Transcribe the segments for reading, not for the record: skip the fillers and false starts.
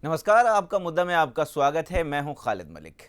नमस्कार, आपका मुद्दा में आपका स्वागत है। मैं हूं खालिद मलिक।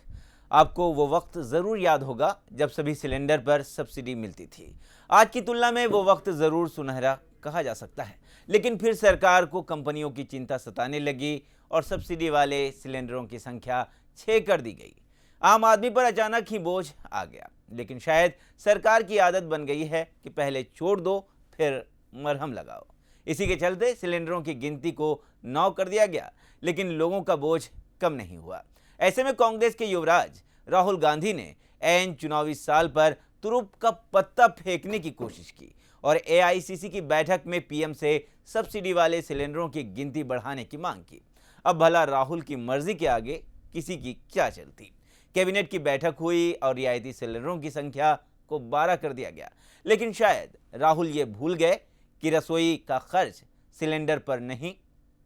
आपको वो वक्त ज़रूर याद होगा जब सभी सिलेंडर पर सब्सिडी मिलती थी। आज की तुलना में वो वक्त ज़रूर सुनहरा कहा जा सकता है, लेकिन फिर सरकार को कंपनियों की चिंता सताने लगी और सब्सिडी वाले सिलेंडरों की संख्या 6 कर दी गई। आम आदमी पर अचानक ही बोझ आ गया, लेकिन शायद सरकार की आदत बन गई है कि पहले छोड़ दो फिर मरहम लगाओ। इसी के चलते सिलेंडरों की गिनती को 9 कर दिया गया, लेकिन लोगों का बोझ कम नहीं हुआ। ऐसे में कांग्रेस के युवराज राहुल गांधी ने ऐन चुनावी साल पर तुरुप का पत्ता फेंकने की कोशिश की और एआईसीसी की बैठक में पीएम से सब्सिडी वाले सिलेंडरों की गिनती बढ़ाने की मांग की। अब भला राहुल की मर्जी के आगे किसी की क्या चलती। कैबिनेट की बैठक हुई और रियायती सिलेंडरों की संख्या को 12 कर दिया गया, लेकिन शायद राहुल ये भूल गए कि रसोई का खर्च सिलेंडर पर नहीं,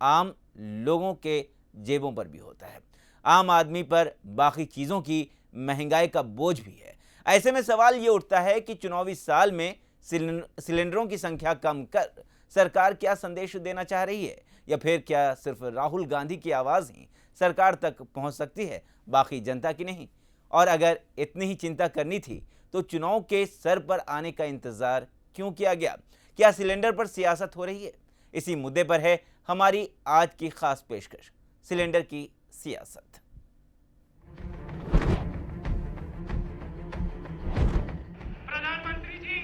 आम लोगों के जेबों पर भी होता है। आम आदमी पर बाकी चीज़ों की महंगाई का बोझ भी है। ऐसे में सवाल ये उठता है कि चुनावी साल में सिलेंडरों की संख्या कम कर सरकार क्या संदेश देना चाह रही है, या फिर क्या सिर्फ राहुल गांधी की आवाज़ ही सरकार तक पहुंच सकती है, बाकी जनता की नहीं। और अगर इतनी ही चिंता करनी थी तो चुनाव के सर पर आने का इंतजार क्यों किया गया? क्या सिलेंडर पर सियासत हो रही है? इसी मुद्दे पर है हमारी आज की खास पेशकश, सिलेंडर की सियासत। प्रधानमंत्री जी,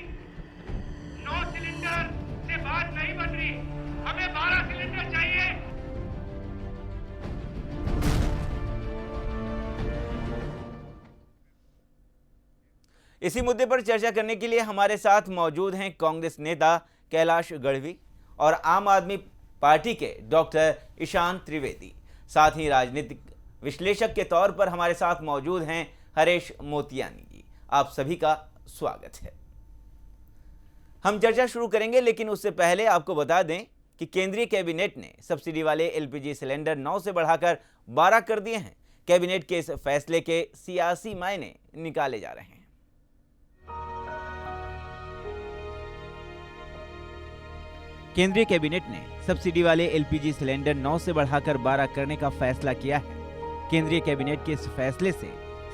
9 सिलेंडर से बात नहीं बन रही, हमें 12 सिलेंडर चाहिए। इसी मुद्दे पर चर्चा करने के लिए हमारे साथ मौजूद हैं कांग्रेस नेता कैलाश गढ़वी और आम आदमी पार्टी के डॉक्टर ईशान त्रिवेदी। साथ ही राजनीतिक विश्लेषक के तौर पर हमारे साथ मौजूद हैं हरेश मोतियानी जी। आप सभी का स्वागत है। हम चर्चा शुरू करेंगे, लेकिन उससे पहले आपको बता दें कि केंद्रीय कैबिनेट ने सब्सिडी वाले एलपीजी सिलेंडर 9 से बढ़ाकर 12 कर दिए हैं। कैबिनेट के इस फैसले के सियासी मायने निकाले जा रहे हैं। केंद्रीय कैबिनेट ने सब्सिडी वाले एलपीजी सिलेंडर 9 से बढ़ाकर 12 करने का फैसला किया है। केंद्रीय कैबिनेट के इस फैसले से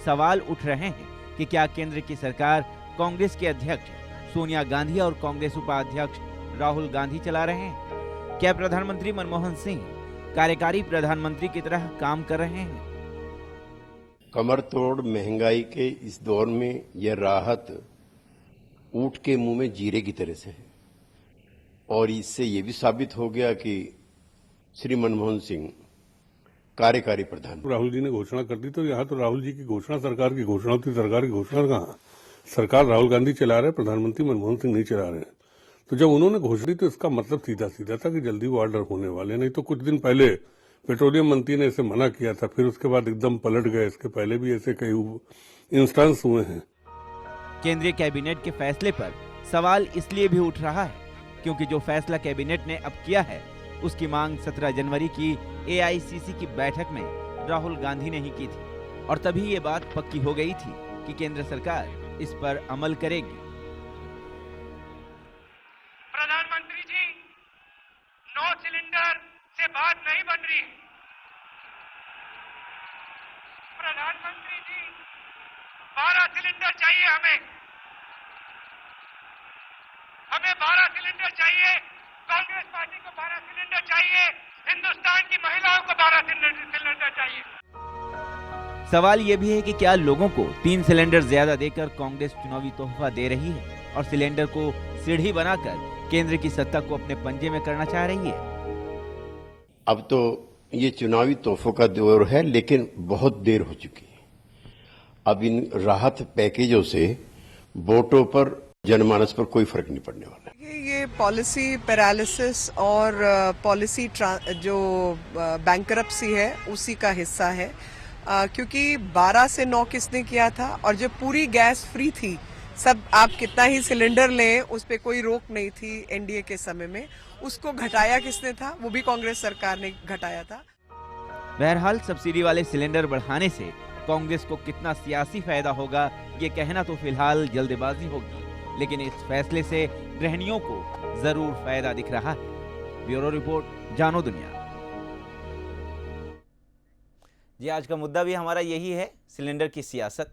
सवाल उठ रहे हैं कि क्या केंद्र की सरकार कांग्रेस के अध्यक्ष सोनिया गांधी और कांग्रेस उपाध्यक्ष राहुल गांधी चला रहे हैं? क्या प्रधानमंत्री मनमोहन सिंह कार्यकारी प्रधानमंत्री की तरह काम कर रहे हैं? कमर तोड़ महंगाई के इस दौर में यह राहत ऊंट के मुंह में जीरे की तरह से है, और इससे ये भी साबित हो गया कि श्री मनमोहन सिंह कार्यकारी प्रधान। राहुल जी ने घोषणा कर दी तो यहाँ तो राहुल जी की घोषणा सरकार की घोषणा होती, सरकार की घोषणा कहाँ? सरकार राहुल गांधी चला रहे, प्रधानमंत्री मनमोहन सिंह नहीं चला रहे। तो जब उन्होंने घोषणा की तो इसका मतलब सीधा सीधा था कि जल्दी वो ऑर्डर होने वाले। नहीं तो कुछ दिन पहले पेट्रोलियम मंत्री ने इसे मना किया था, फिर उसके बाद एकदम पलट गए। इसके पहले भी ऐसे कई इंस्टेंस हुए हैं। केंद्रीय कैबिनेट के फैसले पर सवाल इसलिए भी उठ रहा है क्योंकि जो फैसला कैबिनेट ने अब किया है उसकी मांग 17 जनवरी की एआईसीसी की बैठक में राहुल गांधी ने ही की थी, और तभी ये बात पक्की हो गई थी कि केंद्र सरकार इस पर अमल करेगी। प्रधानमंत्री जी, 9 सिलेंडर से बात नहीं बन रही। प्रधानमंत्री जी, 12 सिलेंडर चाहिए हमें 12 सिलेंडर चाहिए। कांग्रेस पार्टी को 12 सिलेंडर चाहिए, हिंदुस्तान की महिलाओं को 12 सिलेंडर चाहिए। सवाल यह भी है कि क्या लोगों को 3 सिलेंडर ज्यादा देकर कांग्रेस चुनावी तोहफा दे रही है और सिलेंडर को सीढ़ी बनाकर केंद्र की सत्ता को अपने पंजे में करना चाह रही है? अब तो ये चुनावी तोहफों का दौर है, लेकिन बहुत देर हो चुकी है। अब इन राहत पैकेजों से वोटों पर, जनमानस पर कोई फर्क नहीं पड़ने वाला है। ये पॉलिसी पैरालिसिस और पॉलिसी जो बैंकरप्सी है उसी का हिस्सा है, क्योंकि 12 से 9 किसने किया था, और जब पूरी गैस फ्री थी, सब आप कितना ही सिलेंडर लें उस पर कोई रोक नहीं थी एनडीए के समय में, उसको घटाया किसने था? वो भी कांग्रेस सरकार ने घटाया था। बहरहाल सब्सिडी वाले सिलेंडर बढ़ाने से कांग्रेस को कितना सियासी फायदा होगा ये कहना तो फिलहाल जल्दबाजी होगी, लेकिन इस फैसले से गृहिणियों को जरूर फायदा दिख रहा है। ब्यूरो रिपोर्ट, जानो दुनिया। जी, आज का मुद्दा भी हमारा यही है, सिलेंडर की सियासत।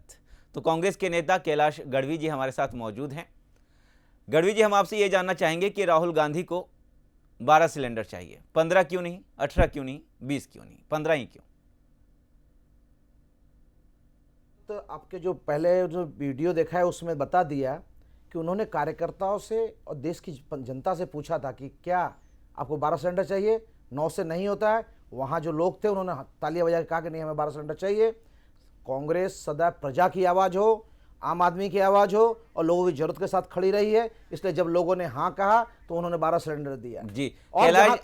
तो कांग्रेस के नेता कैलाश गढ़वी जी हमारे साथ मौजूद हैं। गढ़वी जी, हम आपसे ये जानना चाहेंगे कि राहुल गांधी को 12 सिलेंडर चाहिए, 15 क्यों नहीं, 18 क्यों नहीं, 20 क्यों नहीं, 15 ही क्यों? तो आपके जो पहले जो वीडियो देखा है उसमें बता दिया कि उन्होंने कार्यकर्ताओं से और देश की जनता से पूछा था कि क्या आपको 12 सिलेंडर चाहिए, 9 से नहीं होता है। वहाँ जो लोग थे उन्होंने तालियां बजा के कहा कि नहीं, हमें 12 सिलेंडर चाहिए। कांग्रेस सदा प्रजा की आवाज़ हो, आम आदमी की आवाज़ हो और लोगों की जरूरत के साथ खड़ी रही है, इसलिए जब लोगों ने हाँ कहा तो उन्होंने 12 सिलेंडर दिया। जी, और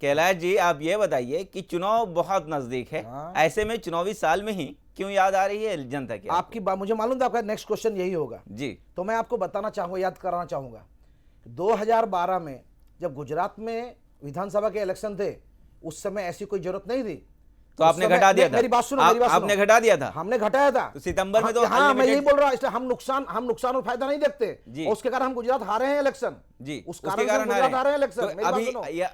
कैलाश जी आप ये बताइए कि चुनाव बहुत नजदीक है, ऐसे में चुनावी साल में ही क्यों याद आ रही है जनता की? आपकी बात मुझे मालूम था, आपका नेक्स्ट क्वेश्चन यही होगा जी। तो मैं आपको बताना चाहूँगा, याद कराना चाहूँगा 2012 में जब गुजरात में विधानसभा के इलेक्शन थे, उस समय ऐसी कोई जरूरत नहीं थी, तो आपने घटा दिया था। मेरी बात सुनो, आपने घटा दिया था। हमने घटाया था तो सितंबर में तो हाँ, मैं यही बोल रहा हूँ, इसलिए हम नुकसान और फायदा नहीं देखते। और उसके कारण हम गुजरात हारे हैं इलेक्शन जी, उस कारण से गुजरात हारे हैं इलेक्शन। तो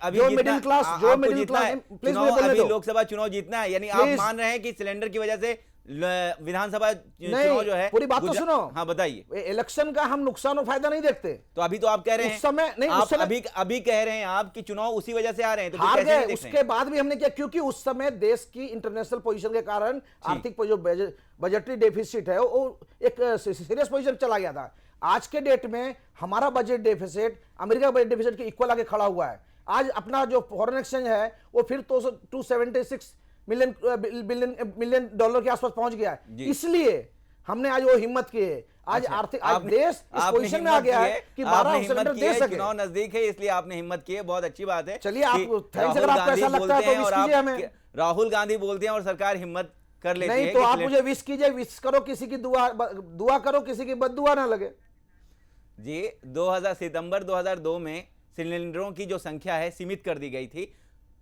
अभी जो मिडिल क्लास प्लीज अभी लोकसभा चुनाव जीतना है, यानी आप मान रहे हैं कि सिलेंडर की वजह से विधानसभा चुनाव जो है, पूरी बात तो सुनो। हाँ बताइए। इलेक्शन का हम नुकसान और फायदा नहीं देखते। तो अभी तो आप कह रहे हैं उस समय नहीं, आप अभी कह रहे हैं आप कि चुनाव उसी वजह से आ रहे हैं, तो हार गए। उसके बाद भी हमने किया, क्योंकि उस समय देश की इंटरनेशनल पोजीशन के कारण आर्थिक जो बजटरी डेफिसिट है वो एक सीरियस पोजीशन चला गया था। आज के डेट में हमारा budget deficit America budget deficit के इक्वल आगे खड़ा हुआ है। आज अपना जो फॉरेन एक्सचेंज है वो फिर 276 मिलियन डॉलर के आसपास पहुंच गया है। इसलिए हमने आज वो हिम्मत की है। आज आर्थिक आज देश इस पोजीशन में आ गया है कि 12 सिलेंडर दे सके। चुनाव नजदीक है इसलिए आपने हिम्मत की है, बहुत अच्छी बात है। चलिए आप थैंक्स, अगर आपको ऐसा लगता है तो विश कीजिए हमें। राहुल गांधी बोलते हैं और सरकार हिम्मत कर लेती है। नहीं तो आप मुझे विश कीजिए, विश करो, किसी की दुआ करो, किसी की बद्दुआ ना लगे। जी, सितंबर 2002 में सिलेंडरों की जो संख्या है सीमित कर दी गई थी।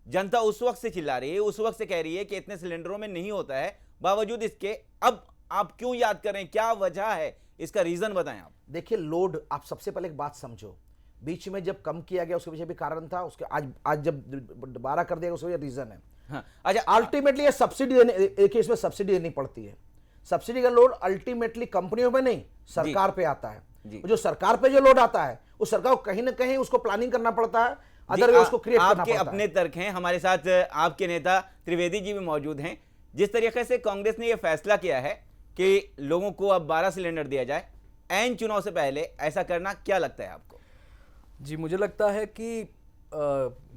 जनता उस वक्त से चिल्ला रही है, उस वक्त से कह रही है कि इतने सिलेंडरों में नहीं होता है, बावजूद इसके अब आप क्यों याद कर रहे हैं, क्या वजह है, इसका रीजन बताएं आप। देखिए लोड, आप सबसे पहले एक बात समझो, बीच में जब कम किया गया उसके पीछे भी कारण था, उसके आज जब 12 कर दिया उसके पीछे रीजन है। हाँ, अच्छा, अल्टीमेटली ये सब्सिडी एक इसमें सब्सिडी देनी पड़ती है। सब्सिडी का लोड अल्टीमेटली कंपनियों पे नहीं, सरकार पे आता है। जो सरकार पे जो लोड आता है वो सरकार को कहीं ना कहीं उसको प्लानिंग करना पड़ता है, अदरवाइज उसको क्रिएट करना पड़ता है। आपके अपने तर्क हैं, हमारे साथ आपके नेता त्रिवेदी जी भी मौजूद हैं। जिस तरीके से कांग्रेस ने यह फैसला किया है कि लोगों को अब 12 सिलेंडर दिया जाए ऐन चुनाव से पहले, ऐसा करना क्या लगता है आपको? जी, मुझे लगता है कि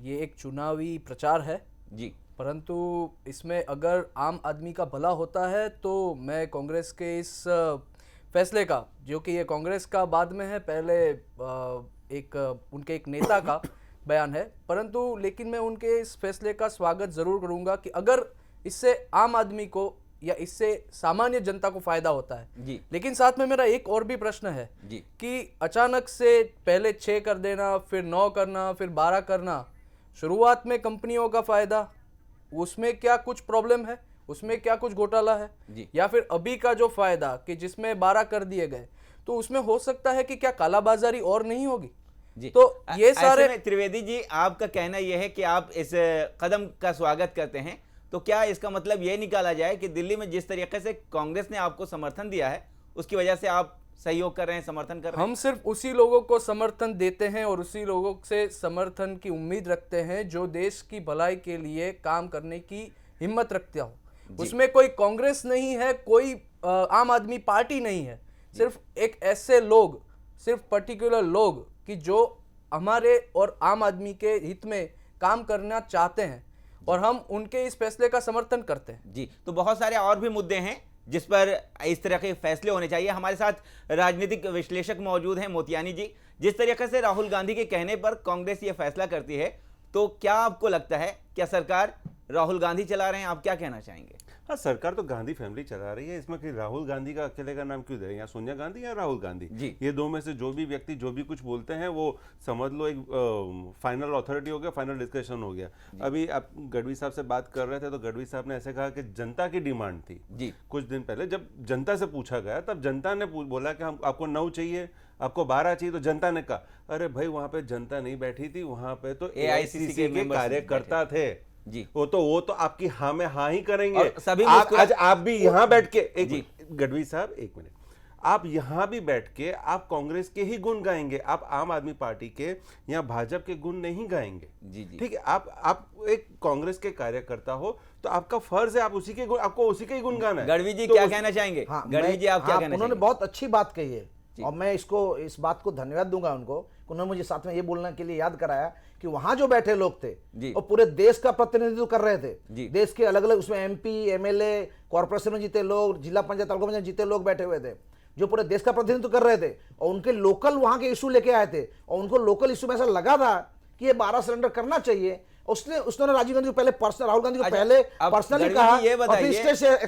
ये एक चुनावी प्रचार है जी, परंतु इसमें अगर आम आदमी का भला होता है तो मैं कांग्रेस के इस फैसले का, जो कि ये कांग्रेस का बाद में है, पहले उनके एक नेता का बयान है, परंतु लेकिन मैं उनके इस फैसले का स्वागत जरूर करूंगा कि अगर इससे आम आदमी को या इससे सामान्य जनता को फायदा होता है जी। लेकिन साथ में मेरा एक और भी प्रश्न है जी, कि अचानक से पहले 6 कर देना, फिर 9 करना, फिर 12 करना, शुरुआत में कंपनियों का फायदा, उसमें क्या कुछ प्रॉब्लम है, उसमें क्या कुछ घोटाला है? या फिर अभी का जो फायदा कि जिसमें 12 कर दिए गए, तो उसमें हो सकता है कि क्या कालाबाजारी और नहीं होगी जी। तो ये सारे त्रिवेदी जी, आपका कहना यह है कि आप इस कदम का स्वागत करते हैं, तो क्या इसका मतलब यह निकाला जाए कि दिल्ली में जिस तरीके से कांग्रेस ने आपको समर्थन दिया है उसकी वजह से आप सहयोग कर रहे हैं, समर्थन कर रहे हैं? हम सिर्फ उसी लोगों को समर्थन देते हैं और उसी लोगों से समर्थन की उम्मीद रखते हैं जो देश की भलाई के लिए काम करने की हिम्मत रखते हो। उसमें कोई कांग्रेस नहीं है, कोई आम आदमी पार्टी नहीं है, सिर्फ एक ऐसे लोग, सिर्फ पर्टिकुलर लोग कि जो हमारे और आम आदमी के हित में काम करना चाहते हैं और हम उनके इस फैसले का समर्थन करते हैं। जी, तो बहुत सारे और भी मुद्दे हैं जिस पर इस तरह के फैसले होने चाहिए। हमारे साथ राजनीतिक विश्लेषक मौजूद हैं, मोतियानी जी। जिस तरीके से राहुल गांधी के कहने पर कांग्रेस ये फैसला करती है, तो क्या आपको लगता है क्या सरकार राहुल गांधी चला रहे हैं? आप क्या कहना चाहेंगे? हाँ, सरकार तो गांधी फैमिली चला रही है, इसमें कि राहुल गांधी का अकेले का नाम क्यों दे रहे हैं? या सोनिया गांधी या राहुल गांधी जी, ये दो में से जो भी व्यक्ति जो भी कुछ बोलते हैं वो समझ लो एक फाइनल अथॉरिटी हो गया, फाइनल डिस्कशन हो गया। अभी आप गढ़वी साहब से बात कर रहे थे तो गढ़वी साहब ने ऐसे कहा कि जनता की डिमांड थी जी। कुछ दिन पहले जब जनता से पूछा गया तब जनता ने बोला कि हम आपको 9 चाहिए, आपको 12 चाहिए, तो जनता ने कहा अरे भाई वहां पे जनता नहीं बैठी थी, वहां पे तो AICC के कार्यकर्ता थे जी। वो तो आपकी हाँ में हाँ ही करेंगे। और सभी आज आप भी यहाँ बैठ के गढ़वी साहब एक मिनट, आप यहां भी बैठ के आप कांग्रेस के ही गुण गाएंगे, आप आम आदमी पार्टी के या भाजपा के गुण नहीं गाएंगे। जी जी। ठीक है, आप एक कांग्रेस के कार्यकर्ता हो तो आपका फर्ज है, आप उसी के गुण, आपको उसी के ही गुण गाना है। गढ़वी जी तो क्या कहना चाहेंगे? हाँ, गढ़वी जी आप क्या कहना उन्होंने चाहेंगे? बहुत अच्छी बात कही है और मैं इस बात को धन्यवाद दूंगा उनको, उन्होंने मुझे साथ में ये बोलने के लिए याद कराया कि वहां जो बैठे लोग थे जी। वो पूरे देश का प्रतिनिधित्व कर रहे थे। जी। देश के अलग अलग उसमें MP MLA कॉर्पोरेशन में जीते लोग, जिला पंचायत तालुका पंचायत जीते लोग बैठे हुए थे जो पूरे देश का प्रतिनिधित्व कर रहे थे और उनके लोकल वहां के इशू लेके आए थे और उनको लोकल इशू में ऐसा लगा था कि ये 12 सिलेंडर करना चाहिए। उसने राजीव गांधी को पहले पर्सनल, राहुल गांधी को पहले पर्सनली कहा। ये बताइए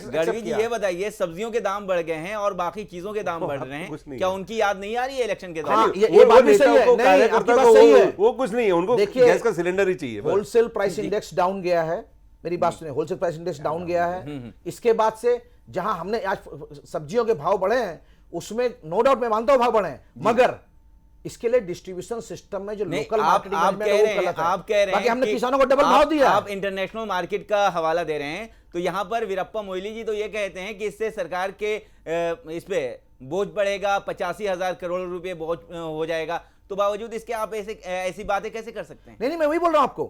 गढ़वी जी, ये बताइए, सब्जियों के दाम बढ़ गए हैं और बाकी चीजों के दाम बढ़ रहे हैं, क्या उनकी याद नहीं आ रही है इलेक्शन के दौरान? ये बात भी सही है, नहीं, आपकी बात सही है। वो कुछ नहीं है, उनको गैस का सिलेंडर ही चाहिए। होलसेल प्राइस इंडेक्स डाउन गया है, मेरी बात सुनिए, होलसेल प्राइस इंडेक्स डाउन गया है। इसके बाद से जहां हमने आज सब्जियों के भाव बढ़े हैं उसमें नो डाउट मैं मानता हूं भाव बढ़े हैं, मगर इसके लिए डिस्ट्रीब्यूशन सिस्टम में जो लोकल मार्केटिंग आप कह रहे हैं हमने कि किसानों को डबल भाव दिया। आप इंटरनेशनल मार्केट का हवाला दे रहे हैं, तो यहाँ पर वीरप्पा मोइली जी तो ये कहते हैं कि इससे सरकार के इस पे बोझ बढ़ेगा, 85,000 करोड़ रुपए बोझ हो जाएगा, तो बावजूद इसके आप ऐसी बातें कैसे कर सकते हैं? नहीं, मैं वही बोल रहा हूं आपको,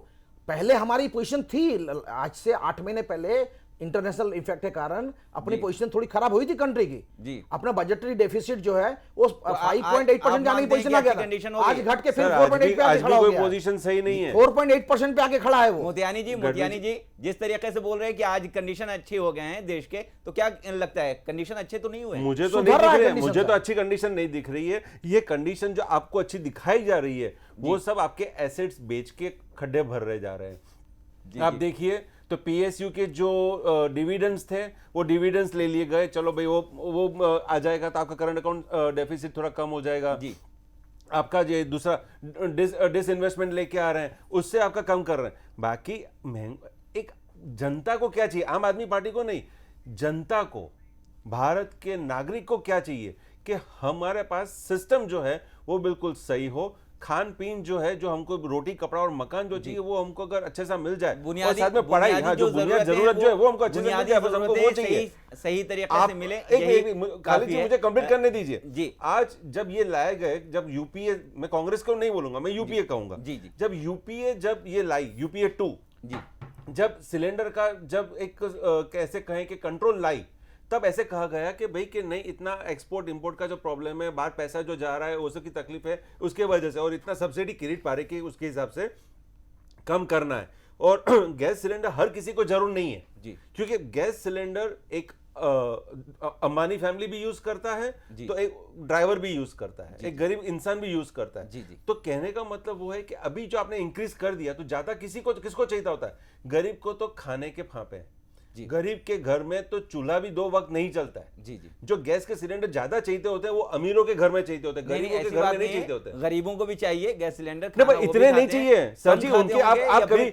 पहले हमारी पोजीशन थी, आज से 8 महीने पहले इंटरनेशनल इफेक्ट के कारण अपनी पोजीशन थोड़ी खराब हुई थी कंट्री की जी। अपना बजटरी डेफिसिट जो है वो 5.8% जाने की पोजीशन आ गया था, आज घट के फिर 4.8 पे आके खड़ा हो गया। पोजीशन सही नहीं है, 4.8% पे आके खड़ा है वो। मोतियानी जी जिस तरीके से बोल रहे हैं कि आज कंडीशन अच्छे हो गए हैं देश के, तो क्या लगता है कंडीशन अच्छे तो नहीं हुए? मुझे तो नहीं दिख रही है, मुझे तो अच्छी कंडीशन नहीं दिख रही है। ये कंडीशन जो आपको अच्छी दिखाई जा रही है वो सब आपके एसेट्स बेच के खड्डे भर रहे जा रहे हैं। आप देखिए तो PSU के जो डिविडेंड्स थे वो डिविडेंड्स ले लिए गए, चलो भाई वो आ जाएगा तो आपका करंट अकाउंट डेफिसिट थोड़ा कम हो जाएगा जी। आपका ये दूसरा डिसइन्वेस्टमेंट लेके आ रहे हैं, उससे आपका कम कर रहे हैं। बाकी एक जनता को क्या चाहिए, आम आदमी पार्टी को नहीं, जनता को, भारत के नागरिक को क्या चाहिए कि हमारे पास सिस्टम जो है वो बिल्कुल सही हो, खान पीन जो है, जो हमको रोटी कपड़ा और मकान जो चाहिए वो हमको अगर अच्छे से मिल जाए, बुनियादी साथ में पढ़ाई, जो बुनियादी जरूरत जो है वो हमको अच्छे से मिल जाए, बस हमको वो चाहिए, सही तरीके से मिले। खाली जी मुझे कंप्लीट करने दीजिए जी। आज जब ये लाए गए, जब यूपीए, मैं कांग्रेस को नहीं बोलूंगा, मैं यूपीए कहूंगा, जब यूपीए जब ये लाई, यूपीए 2 जब सिलेंडर का जब एक कैसे कहें कि कंट्रोल लाई, तब ऐसे कहा गया कि भाई कि नहीं, इतना एक्सपोर्ट इंपोर्ट का जो प्रॉब्लम है, बाहर पैसा जो जा रहा है उसकी की तकलीफ है उसके वजह से, और इतना सब्सिडी किरीट पारे की उसके हिसाब से कम करना है। और गैस सिलेंडर हर किसी को जरूर नहीं है जी, क्योंकि गैस सिलेंडर एक अंबानी फैमिली भी यूज करता है, तो एक ड्राइवर भी यूज करता है, एक गरीब इंसान भी यूज करता है। तो कहने का मतलब वो है कि अभी जो आपने इंक्रीज कर दिया तो ज्यादा किसको चाहिए होता है? गरीब को तो खाने के फांपे हैं, गरीब के घर में तो चूल्हा भी 2 वक्त नहीं चलता है जी। जो गैस के सिलेंडर ज्यादा चाहिए होते हैं वो अमीरों के घर में चाहिए होते हैं, गरीबों के घर में नहीं चाहिए होते। गरीबों को भी चाहिए गैस सिलेंडर, इतने नहीं चाहिए सर जी। उनके आप कभी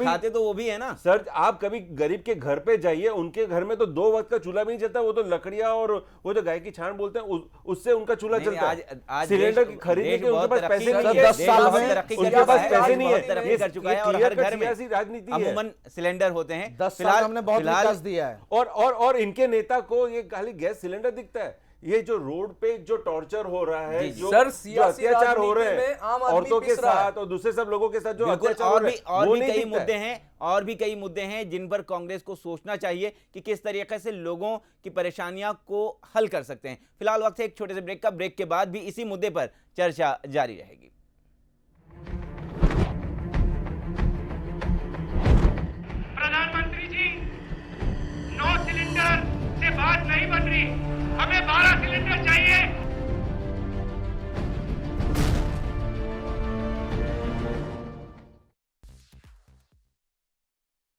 खाते तो वो भी है ना सर, आप कभी गरीब के घर पे जाइए, उनके घर में तो 2 वक्त का चूल्हा भी नहीं चलता, वो तो लकड़ियां और वो जो गाय की छान बोलते हैं उससे उनका चूल्हा चलता है। सिलेंडर खरीदने के उनके पास पैसे नहीं है, 10 साल में उनके पास पैसे नहीं है, तरक्की कर चुका है और हर घर में राजनीति है, अमूमन सिलेंडर होते हैं। 10 साल हमने बहुत विकास दिया है। और इनके नेता को ये खाली गैस सिलेंडर दिखता है। ये जो रोड पे जो टॉर्चर हो रहा है, जो अत्याचार हो रहे हैं औरतों के साथ और दूसरे सब लोगों के साथ जो अत्याचार हो रहे हैं, और भी कई मुद्दे हैं, और भी कई मुद्दे हैं जिन पर कांग्रेस को सोचना चाहिए कि किस तरीके से लोगों की परेशानियां को हल कर सकते हैं। फिलहाल वक्त है एक छोटे से ब्रेक का, ब्रेक के बाद भी इसी मुद्दे पर चर्चा जारी रहेगी। प्रधानमंत्री जी, 9 सिलेंडर से बात नहीं बन रही, हमें 12 सिलेंडर चाहिए।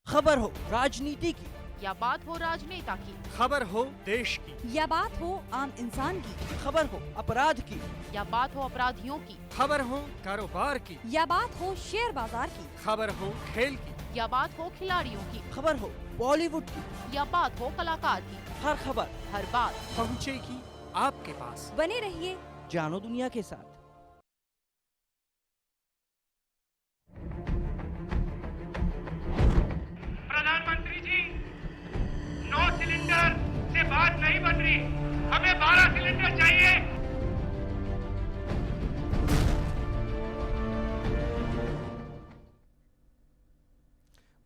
खबर हो राजनीति की, या बात हो राजनेता की, खबर हो देश की, या बात हो आम इंसान की, खबर हो अपराध की, या बात हो अपराधियों की, खबर हो कारोबार की, या बात हो शेयर बाजार की, खबर हो खेल की, या बात हो खिलाड़ियों की, खबर हो बॉलीवुड की, या बात हो कलाकार की, हर खबर हर बात पहुंचेगी आपके पास। बने रहिए जानो दुनिया के साथ। बात नहीं बन रही। हमें 12 सिलेंडर चाहिए।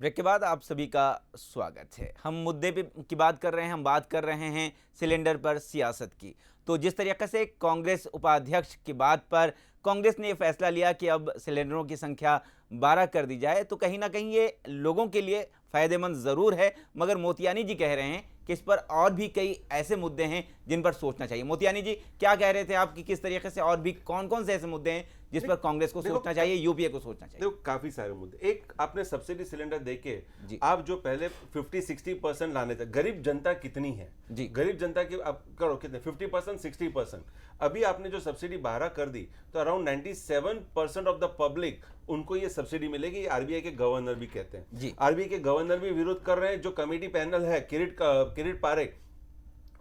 ब्रेक के बाद आप सभी का स्वागत है। हम मुद्दे पे की बात कर रहे हैं, हम बात कर रहे हैं सिलेंडर पर सियासत की। तो जिस तरीके से कांग्रेस उपाध्यक्ष की बात पर कांग्रेस ने यह फैसला लिया कि अब सिलेंडरों की संख्या 12 कर दी जाए, तो कहीं ना कहीं ये लोगों के लिए फ़ायदेमंद ज़रूर है, मगर मोतियानी जी कह रहे हैं कि इस पर और भी कई ऐसे मुद्दे हैं जिन पर सोचना चाहिए। मोतियानी जी, क्या कह रहे थे आप कि किस तरीके से और भी कौन कौन से ऐसे मुद्दे हैं जिस पर कांग्रेस को सोचना चाहिए, यूपीए को सोचना चाहिए? देखो, काफी सारे मुद्दे। एक, आपने सब्सिडी सिलेंडर देके आप जो पहले 50-60% लाने थे, गरीब जनता कितनी है जी, गरीब जनता की आप करो कितने, 50%, 60%। अभी आपने जो सब्सिडी 12 कर दी तो अराउंड 97% ऑफ द पब्लिक उनको ये सब्सिडी मिलेगी। आरबीआई के गवर्नर भी कहते हैं जी, आरबीआई के गवर्नर भी विरोध कर रहे हैं। जो कमेटी पैनल है, किरीट पारेख,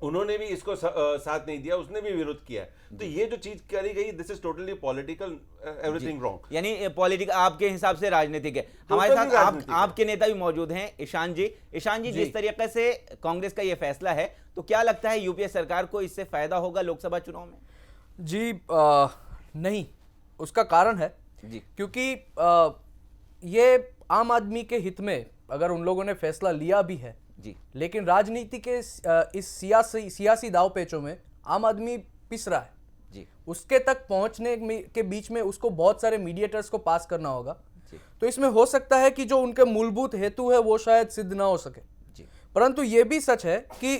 उन्होंने भी इसको साथ नहीं दिया, उसने भी विरोध किया है। तो ये जो चीज करी गई, this is totally political, everything wrong. यानी पॉलिटिकल आपके हिसाब से राजनीतिक है। हमारे साथ आपके नेता भी मौजूद हैं, ईशान जी। ईशान जी, जिस तरीके से कांग्रेस का ये फैसला है, तो क्या लगता है यूपीए सरकार को इससे फायदा होगा लोकसभा चुनाव में? जी नहीं, उसका कारण है जी, क्योंकि ये आम आदमी के हित में अगर उन लोगों ने फैसला लिया भी है जी, लेकिन राजनीति के इस सियासी दाव पेचों में आम आदमी पिस रहा है जी। उसके तक पहुंचने के बीच में उसको बहुत सारे मीडिएटर्स को पास करना होगा। तो इसमें हो सकता है कि जो उनके मूलभूत हेतु है वो शायद सिद्ध ना हो सके जी। परंतु ये भी सच है कि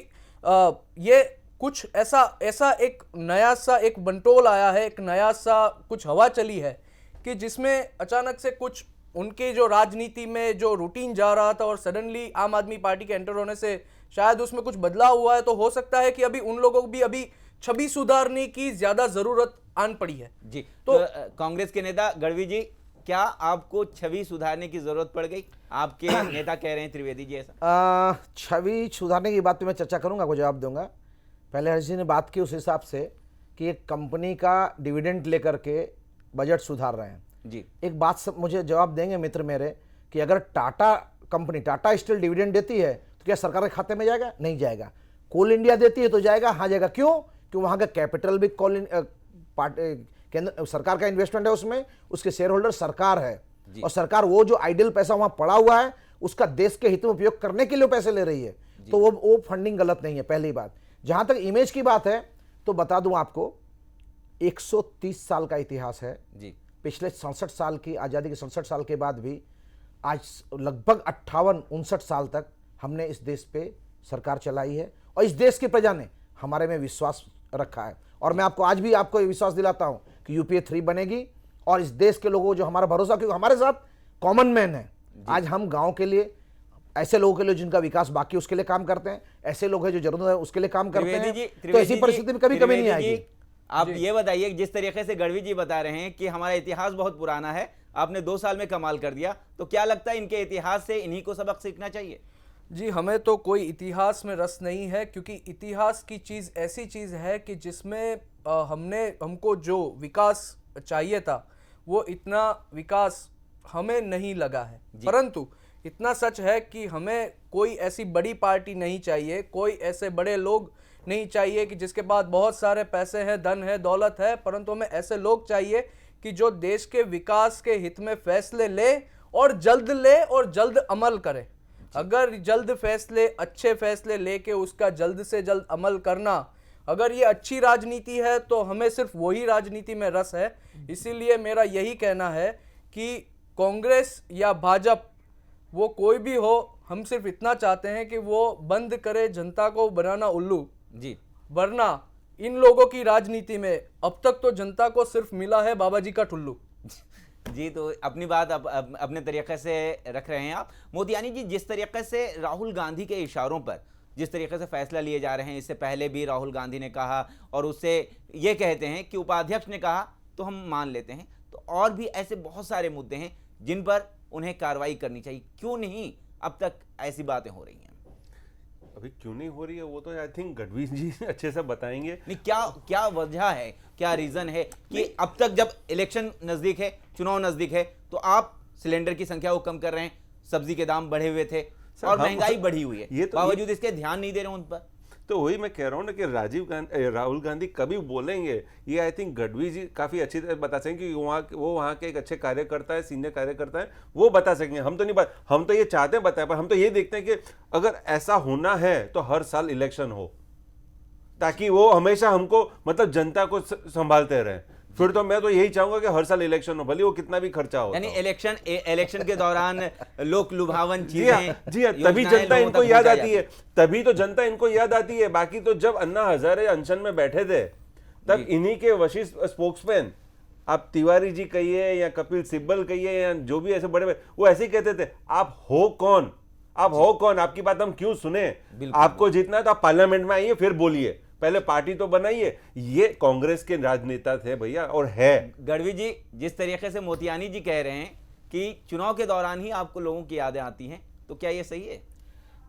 ये कुछ ऐसा एक नया सा एक बंटोल आया है, एक नया सा कुछ हवा चली है कि जिसमें अचानक से कुछ उनके जो राजनीति में जो रूटीन जा रहा था और सडनली आम आदमी पार्टी के एंटर होने से शायद उसमें कुछ बदलाव हुआ है। तो हो सकता है कि अभी उन लोगों को भी अभी छवि सुधारने की ज्यादा जरूरत आन पड़ी है जी। तो कांग्रेस के नेता गढ़वी जी, क्या आपको छवि सुधारने की जरूरत पड़ गई? आपके नेता कह रहे हैं, त्रिवेदी जी, ऐसा छवि सुधारने की बात पे मैं चर्चा करूंगा, को जवाब दूंगा। पहले हर्ष जी ने बात की उस हिसाब से कि एक कंपनी का डिविडेंड लेकर के बजट सुधार रहे हैं जी। एक बात सब मुझे जवाब देंगे मित्र मेरे कि अगर Tata company, Tata steel dividend देती है तो क्या सरकार के खाते में जाएगा? नहीं जाएगा। कोल इंडिया देती है तो जाएगा? हाँ जाएगा। क्यों? क्योंकि वहाँ का कैपिटल भी केंद्र सरकार का इन्वेस्टमेंट है, उसमें उसके शेयर होल्डर सरकार है, और सरकार वो जो आइडल पैसा वहाँ पड़ा हुआ है उसका देश के हित में उपयोग करने के लिए पैसे ले रही है, तो वो फंडिंग गलत नहीं है। पहली बात। जहाँ तक इमेज की बात है तो बता दूं आपको, 130 साल का इतिहास है जी। पिछले 67 साल की आज़ादी के 67 साल के बाद भी आज लगभग 58-59 साल तक हमने इस देश पे सरकार चलाई है, और इस देश की प्रजा ने हमारे में विश्वास रखा है। और मैं आपको आज भी आपको विश्वास दिलाता हूं कि यूपीए 3 बनेगी, और इस देश के लोगों को जो हमारा भरोसा, क्योंकि हमारे साथ कॉमन मैन है। आज हम गाँव के लिए, ऐसे लोगों के लिए जिनका विकास बाकी उसके लिए काम करते हैं, ऐसे लोग हैं जो जरूरत है उसके लिए काम करते हैं। तो ऐसी परिस्थिति में कभी कमी नहीं आएगी। आप ये बताइए, जिस तरीके से गढ़वी जी बता रहे हैं कि हमारा इतिहास बहुत पुराना है, आपने 2 साल में कमाल कर दिया, तो क्या लगता है इनके इतिहास से इन्हीं को सबक सीखना चाहिए? जी, हमें तो कोई इतिहास में रस नहीं है, क्योंकि इतिहास की चीज़ ऐसी चीज़ है कि जिसमें हमको जो विकास चाहिए था वो इतना विकास हमें नहीं लगा है। परंतु इतना सच है कि हमें कोई ऐसी बड़ी पार्टी नहीं चाहिए, कोई ऐसे बड़े लोग नहीं चाहिए कि जिसके पास बहुत सारे पैसे हैं, धन है, दौलत है, परंतु हमें ऐसे लोग चाहिए कि जो देश के विकास के हित में फैसले ले और जल्द अमल करे। अगर जल्द फैसले, अच्छे फैसले लेके उसका जल्द से जल्द अमल करना, अगर ये अच्छी राजनीति है तो हमें सिर्फ वही राजनीति में रस है। इसीलिए मेरा यही कहना है कि कांग्रेस या भाजपा, वो कोई भी हो, हम सिर्फ इतना चाहते हैं कि वो बंद करे जनता को बनाना उल्लू जी। वरना इन लोगों की राजनीति में अब तक तो जनता को सिर्फ मिला है बाबा जी का ठुल्लू जी। तो अपनी बात अपने तरीके से रख रहे हैं आप। मोतियानी जी, जिस तरीके से राहुल गांधी के इशारों पर जिस तरीके से फैसला लिए जा रहे हैं, इससे पहले भी राहुल गांधी ने कहा और उससे ये कहते हैं कि उपाध्यक्ष ने कहा तो हम मान लेते हैं, तो और भी ऐसे बहुत सारे मुद्दे हैं जिन पर उन्हें कार्रवाई करनी चाहिए। क्यों नहीं अब तक ऐसी बातें हो रही हैं? अभी क्यों नहीं हो रही है वो तो आई थिंक गढ़वी जी अच्छे से बताएंगे। नहीं, क्या वजह है, क्या रीजन है कि अब तक जब इलेक्शन नजदीक है, चुनाव नजदीक है, तो आप सिलेंडर की संख्या को कम कर रहे हैं, सब्जी के दाम बढ़े हुए थे और महंगाई बढ़ी हुई है, बावजूद इसके ध्यान नहीं दे रहे उन पर। तो वही मैं कह रहा हूँ ना कि राहुल गांधी कभी बोलेंगे, ये आई थिंक गढ़वी जी काफी अच्छी तरह बता सकेंगे कि वो वहाँ के एक अच्छे कार्यकर्ता है, सीनियर कार्यकर्ता है, वो बता सकेंगे। हम तो नहीं हम तो ये चाहते हैं बताए, पर हम तो ये देखते हैं कि अगर ऐसा होना है तो हर साल इलेक्शन हो, ताकि वो हमेशा हमको मतलब जनता को संभालते रहे। फिर तो मैं तो यही चाहूंगा कि हर साल इलेक्शन हो, भले वो कितना भी खर्चा हो। यानी इलेक्शन के दौरान लोक लुभावन जी हाँ, तभी जनता इनको याद आती है, तभी तो जनता इनको याद आती है। बाकी तो जब अन्ना हजारे अनशन में बैठे थे तब इन्हीं के वशिष्ठ स्पोक्समैन, आप तिवारी जी कहिए या कपिल सिब्बल कहिए या जो भी ऐसे बड़े, वो ऐसे ही कहते थे, आप हो कौन, आप हो कौन, आपकी बात हम क्यों सुने, आपको जीतना है तो आप पार्लियामेंट में आइए फिर बोलिए, पहले पार्टी तो बनाइए। ये कांग्रेस के राजनेता थे भैया, और है। गढ़वी जी, जिस तरीके से मोतियानी जी कह रहे हैं कि चुनाव के दौरान ही आपको लोगों की यादें आती हैं, तो क्या ये सही है?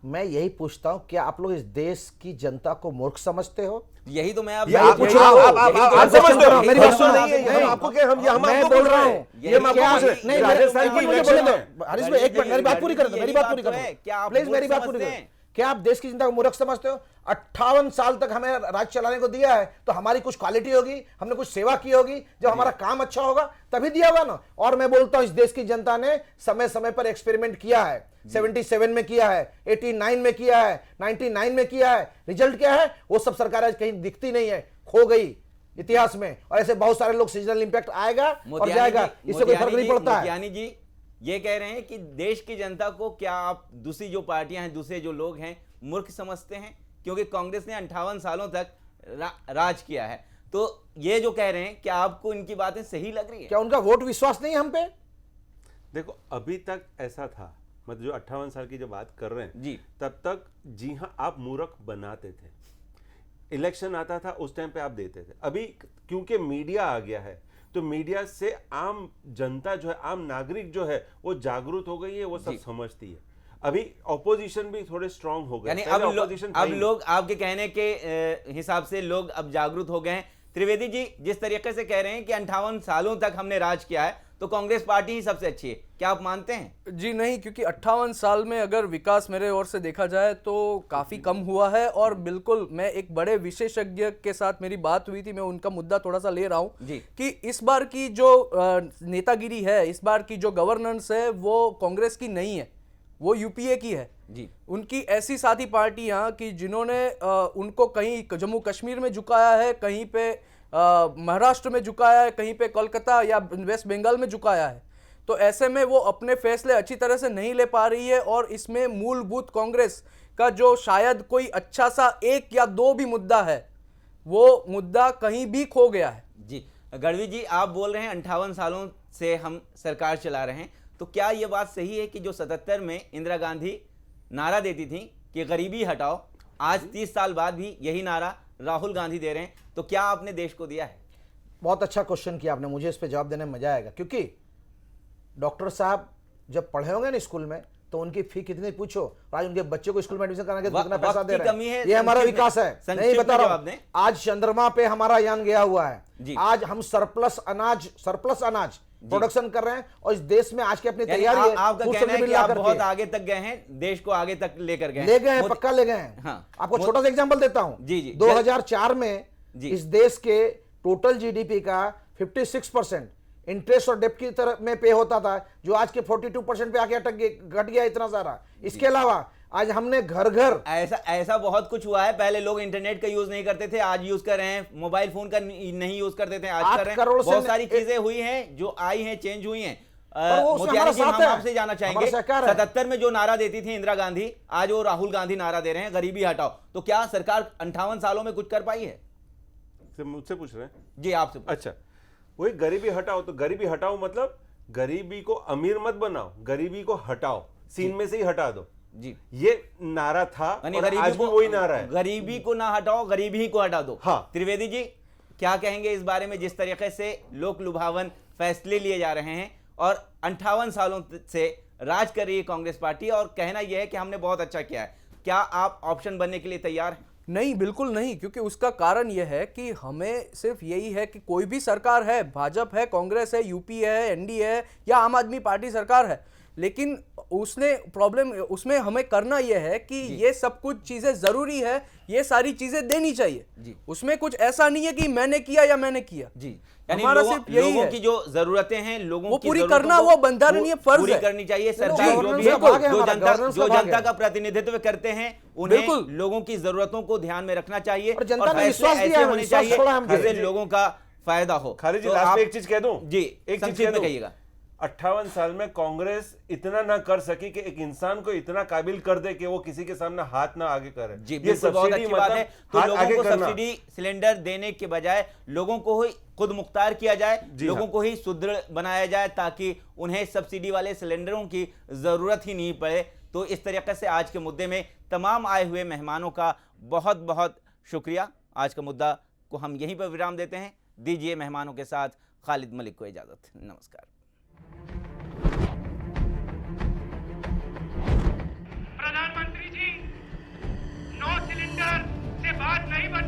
मैं यही पूछता हूं, क्या आप लोग इस देश की जनता को मूर्ख समझते हो? यही तो मैं आप समझते हो? मेरी बात सुनो, आपको क्या हम मैं बोल रहा हूं, ये मैं आपको नहीं, राजस्थान की इलेक्शन है। हरीश भाई एक मिनट मेरी बात पूरी कर दो, मेरी बात पूरी कर दो प्लीज, मेरी बात पूरी करो। क्या आप देश की जनता को मूर्ख समझते हो? 58 साल तक हमें राज्य चलाने को दिया है, तो हमारी कुछ क्वालिटी होगी, हमने कुछ सेवा की होगी, जब हमारा काम अच्छा होगा तभी दिया होगा ना। और मैं बोलता हूं, इस देश की जनता ने समय समय पर एक्सपेरिमेंट किया है। 77 में किया है, 89 में किया है, 99 में किया है। रिजल्ट क्या है? वो सब सरकार आज कहीं दिखती नहीं है, खो गई इतिहास में। और ऐसे बहुत सारे लोग, सीजनल इंपैक्ट आएगा और जाएगा, इससे कोई फर्क नहीं पड़ता है। यानी जी ये कह रहे हैं कि देश की जनता को क्या आप दूसरी जो पार्टियां हैं, दूसरे जो लोग हैं, मूर्ख समझते हैं? क्योंकि कांग्रेस ने 58 सालों तक राज किया है, तो ये जो कह रहे हैं, क्या आपको इनकी बातें सही लग रही है? क्या उनका वोट विश्वास नहीं है हम पे? देखो, अभी तक ऐसा था, मतलब जो 58 साल की जो बात कर रहे हैं जी, तब तक जी हाँ आप मूर्ख बनाते थे। इलेक्शन आता था उस टाइम पे आप देते थे। अभी क्योंकि मीडिया आ गया है, तो मीडिया से आम जनता जो है, आम नागरिक जो है, वो जागरूक हो गई है, वो सब समझती है। अभी ऑपोजिशन भी थोड़े स्ट्रांग हो गए। यानी अब लोग आपके कहने के हिसाब से लोग अब जागरूक हो गए हैं। त्रिवेदी जी, जिस तरीके से कह रहे हैं कि 58 सालों तक हमने राज किया है, तो कांग्रेस पार्टी ही सबसे अच्छी है, क्या आप मानते हैं? जी नहीं, क्योंकि 58 साल में अगर विकास मेरे ओर से देखा जाए तो काफ़ी कम हुआ है। और बिल्कुल मैं एक बड़े विशेषज्ञ के साथ मेरी बात हुई थी, मैं उनका मुद्दा थोड़ा सा ले रहा हूं कि इस बार की जो नेतागिरी है, इस बार की जो गवर्नेंस है, वो कांग्रेस की नहीं है, वो यूपीए की है जी। उनकी ऐसी साथी पार्टियां कि जिन्होंने उनको कहीं जम्मू कश्मीर में झुकाया है, कहीं पे महाराष्ट्र में झुकाया है, कहीं पे कोलकाता या वेस्ट बंगाल में झुकाया है। तो ऐसे में वो अपने फैसले अच्छी तरह से नहीं ले पा रही है, और इसमें मूलभूत कांग्रेस का जो शायद कोई अच्छा सा एक या दो भी मुद्दा है, वो मुद्दा कहीं भी खो गया है जी। गढ़वी जी, आप बोल रहे हैं 58 सालों से हम सरकार चला रहे हैं, तो क्या ये बात सही है कि जो 77 में इंदिरा गांधी नारा देती थी कि गरीबी हटाओ, आज 30 साल बाद भी यही नारा राहुल गांधी दे रहे हैं, तो क्या आपने देश को दिया है? बहुत अच्छा क्वेश्चन किया आपने, मुझे इस पे जवाब देने में मजा आएगा। क्योंकि डॉक्टर साहब जब पढ़े होंगे ना स्कूल में, तो उनकी फी कितनी पूछो, आज उनके बच्चे को स्कूल में एडमिशन कराने के कितना पैसा दे रहे हैं। ये हमारा विकास है, नहीं बता रहा हूं। आज चंद्रमा पे हमारा यान गया हुआ है, आज हम सरप्लस अनाज प्रोडक्शन कर रहे हैं, और इस देश में आज की अपनी तैयारी है। आपका कहना है कि आप बहुत आगे तक गए हैं, देश को आगे तक लेकर गए हैं, पक्का ले गए हैं। हाँ, आपको छोटा सा एग्जांपल देता हूं। जी जी, 2004 में इस देश के टोटल जीडीपी का 56% इंटरेस्ट और डेब्ट की तरफ में पे होता था, जो आज के 42% पे आके घट गया इतना सारा। इसके अलावा आज हमने घर घर ऐसा बहुत कुछ हुआ है। पहले लोग इंटरनेट का यूज नहीं करते थे, आज यूज कर रहे हैं। मोबाइल फोन का नहीं यूज करते थे, आज कर रहे हैं। बहुत सारी चीजें हुई हैं जो आई हैं, चेंज हुई हैं। मोतियानी जी, हम आपसे जानना चाहेंगे, 77 में जो नारा देती थी इंदिरा गांधी, आज वो राहुल गांधी नारा दे रहे हैं गरीबी हटाओ, तो क्या सरकार 58 सालों में कुछ कर पाई है? मुझसे पूछ रहे हैं जी, आपसे। अच्छा, वही गरीबी हटाओ, तो गरीबी हटाओ मतलब गरीबी को अमीर मत बनाओ, गरीबी को हटाओ, सीन में से ही हटा दो जी। ये नारा था और आज भी वही नारा है, गरीबी को ना हटाओ, गरीबी ही को हटा दो। हाँ, त्रिवेदी जी क्या कहेंगे इस बारे में, जिस तरीके से लोक लुभावन फैसले लिए जा रहे हैं और 58 सालों से राज कर रही है कांग्रेस पार्टी, और कहना यह है कि हमने बहुत अच्छा किया है, क्या आप ऑप्शन बनने के लिए तैयार हैं? नहीं, बिल्कुल नहीं, क्योंकि उसका कारण यह है कि हमें सिर्फ यही है कि कोई भी सरकार है, भाजपा है, कांग्रेस है, यूपी है, एनडीए है या आम आदमी पार्टी सरकार है, लेकिन उसने प्रॉब्लम उसमें हमें करना यह है कि ये सब कुछ चीजें जरूरी है, ये सारी चीजें देनी चाहिए। उसमें कुछ ऐसा नहीं है कि मैंने किया या मैंने किया जी, यानी हमारा लोगों, सिर्फ यही लोगों है। की जो जरूरतें हैं, लोगों वो की पूरी जरूरतों करना को वो बंधारणीय फर्ज पूरी है। करनी चाहिए। चलो, सरकार जो governance भी का है, भाग है जो हमारा, जनता governance जो का भाग जनता है। का प्रतिनिधित्व करते हैं, उन्हें बिल्कुल। लोगों की जरूरतों को ध्यान में रखना चाहिए और जनता ने फैसले विश्वास दिया ऐसे है, होने विश्वास चाहिए छोड़ा हम जिससे करें। लोगों का फायदा हो। खालिद जी, तो लास्ट आप- में एक चीज कह दूं, जी, एक चीज संक्षिप्त कह में दूं। कहिएगा। 58 साल में कांग्रेस इतना ना कर सकी कि एक इंसान को इतना काबिल कर दे कि वो किसी के सामने हाथ ना आगे करे। जी, ये बिल्कुल, बहुत सब्सिडी अच्छी बात है। तो हाथ लोगों आगे को करना। सब्सिडी सिलेंडर देने के बजाय लोगों को ही खुद मुख्तार किया जाए, जी लोगों हाँ। को ही सुदृढ़ बनाया जाए ताकि उन्हें सब्सिडी वाले सिलेंडरों की जरूरत ही नहीं पड़े। तो इस तरीके से आज के मुद्दे में तमाम आए हुए मेहमानों का बहुत बहुत शुक्रिया। आज का मुद्दा को हम यहीं पर विराम देते हैं। दीजिए मेहमानों के साथ खालिद मलिक को इजाजत। नमस्कार। प्रधानमंत्री जी, 9 सिलेंडर से बात नहीं बनी।